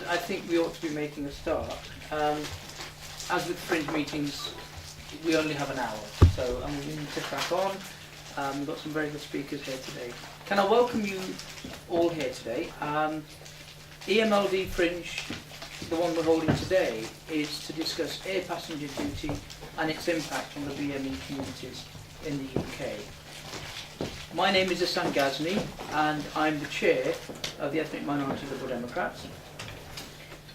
I think we ought to be making a start. As with fringe meetings, we only have an hour, so we need to crack on. We've got some very good speakers here today. Can I welcome you all here today? EMLD Fringe, the one we're holding today, is to discuss air passenger duty and its impact on the BME communities in the UK. My name is Hassan Ghazni, and I'm the chair of the Ethnic Minority Liberal Democrats.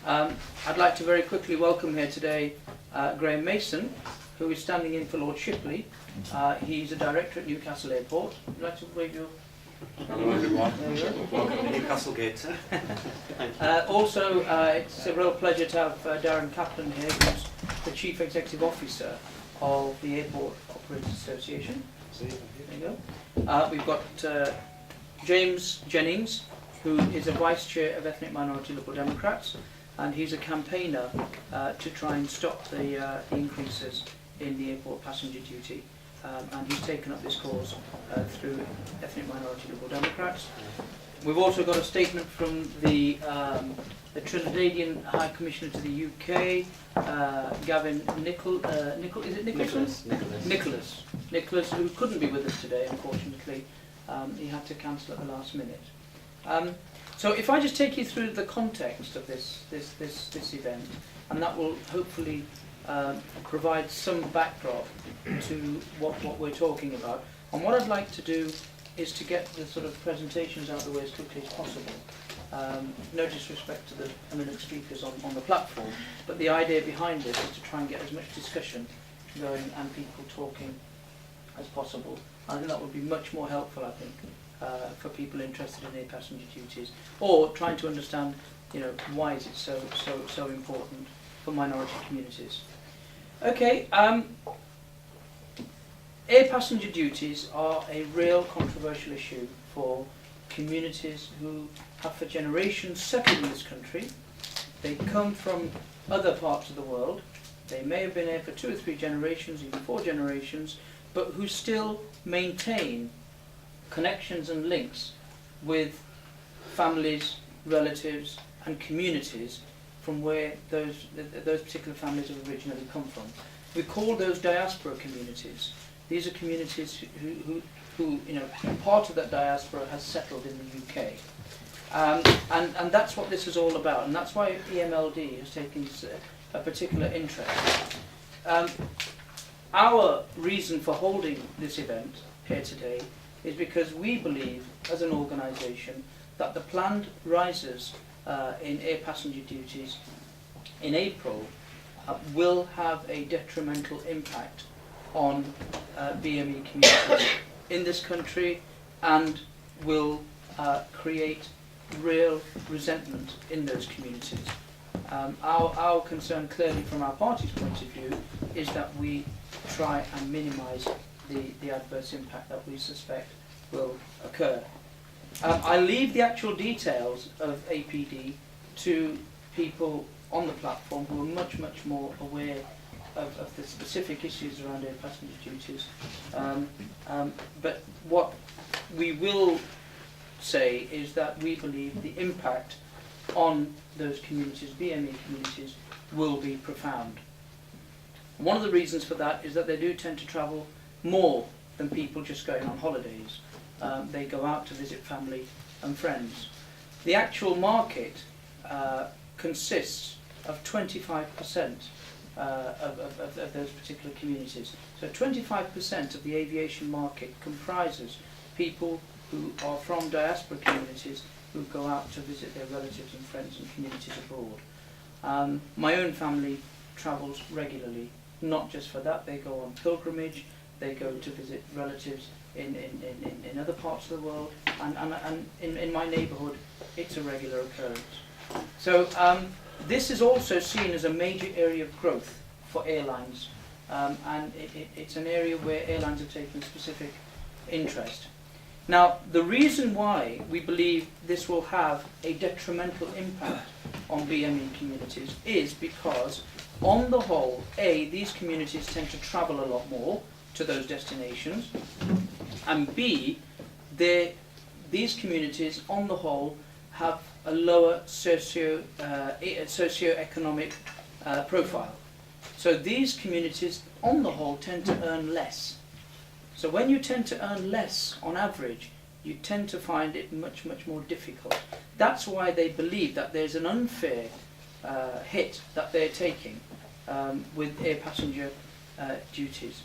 I'd like to very quickly welcome here today Graham Mason, who is standing in for Lord Shipley. He's a director at Newcastle Airport. Would you like to wave your... Hello everyone. Welcome to Newcastle Gate. Also, it's a real pleasure to have Darren Kaplan here, who's the Chief Executive Officer of the Airport Operators Association. There you go. We've got James Jennings, who is a Vice Chair of Ethnic Minority Liberal Democrats, and he's a campaigner to try and stop the increases in the airport passenger duty. And he's taken up this cause through Ethnic Minority Liberal Democrats. We've also got a statement from the Trinidadian High Commissioner to the UK, Gavin Nicholas, who couldn't be with us today, unfortunately. He had to cancel at the last minute. So if I just take you through the context of this event, and that will hopefully provide some backdrop to what we're talking about. And what I'd like to do is to get the sort of presentations out of the way as quickly as possible. No disrespect to the eminent speakers on the platform, but the idea behind this is to try and get as much discussion going and people talking as possible. I think that would be much more helpful, I think, for people interested in air passenger duties, or trying to understand, why is it so important for minority communities. Okay, air passenger duties are a real controversial issue for communities who have for generations settled in this country. They come from other parts of the world. They may have been here for 2 or 3 generations, even 4 generations, but who still maintain connections and links with families, relatives and communities from where those particular families have originally come from. We call those diaspora communities. These are communities who part of that diaspora has settled in the UK. And that's what this is all about, and that's why EMLD has taken a particular interest. Our reason for holding this event here today is because we believe, as an organisation, that the planned rises in air passenger duties in April will have a detrimental impact on BME communities in this country, and will create real resentment in those communities. Our concern, clearly from our party's point of view, is that we try and minimise the adverse impact that we suspect will occur. I leave the actual details of APD to people on the platform who are much more aware of the specific issues around air passenger duties. But what we will say is that we believe the impact on those communities, BME communities, will be profound. One of the reasons for that is that they do tend to travel more than people just going on holidays. They go out to visit family and friends. The actual market consists of 25% of those particular communities. So 25% of the aviation market comprises people who are from diaspora communities who go out to visit their relatives and friends and communities abroad. My own family travels regularly, not just for that. They go on pilgrimage, they go to visit relatives in other parts of the world, and in my neighbourhood it's a regular occurrence. So this is also seen as a major area of growth for airlines, and it's an area where airlines have taken specific interest. Now, the reason why we believe this will have a detrimental impact on BME communities is because, on the whole, A, these communities tend to travel a lot more to those destinations, and B, these communities, on the whole, have a lower socio-economic profile. So these communities, on the whole, tend to earn less. So when you tend to earn less on average, you tend to find it much, much more difficult. That's why they believe that there's an unfair hit that they're taking with air passenger duties.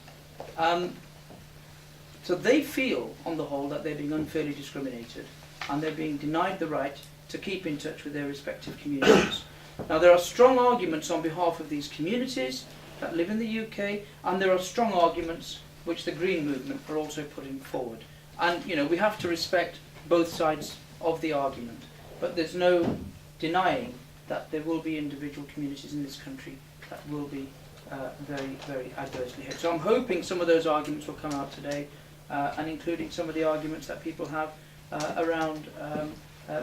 So they feel, on the whole, that they're being unfairly discriminated and they're being denied the right to keep in touch with their respective communities. Now, there are strong arguments on behalf of these communities that live in the UK, and there are strong arguments which the Green Movement are also putting forward. And, you know, we have to respect both sides of the argument, but there's no denying that there will be individual communities in this country that will be very, very adversely hit. So I'm hoping some of those arguments will come out today, and including some of the arguments that people have around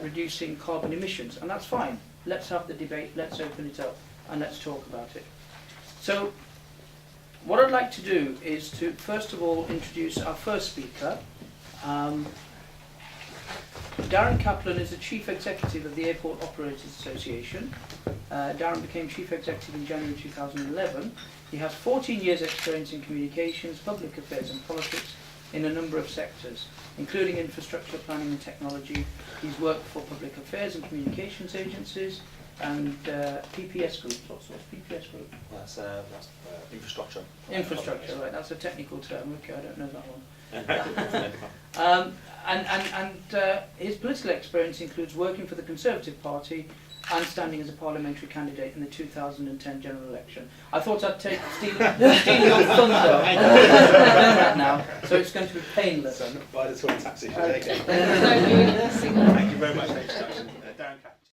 reducing carbon emissions, and that's fine. Let's have the debate, let's open it up, and let's talk about it. So, what I'd like to do is to, first of all, introduce our first speaker. Darren Kaplan is the Chief Executive of the Airport Operators Association. Darren became Chief Executive in January 2011. He has 14 years experience in communications, public affairs and politics in a number of sectors, including infrastructure planning and technology. He's worked for public affairs and communications agencies and PPS Group. What's PPS Group? That's infrastructure. Infrastructure, right, that's a technical term. Okay, I don't know that one. And his political experience includes working for the Conservative Party and standing as a parliamentary candidate in the 2010 general election. I thought I'd steal your thunder. I've done that now, so it's going to be painless. So, by the tour taxi, Okay. Thank you very much for the introduction.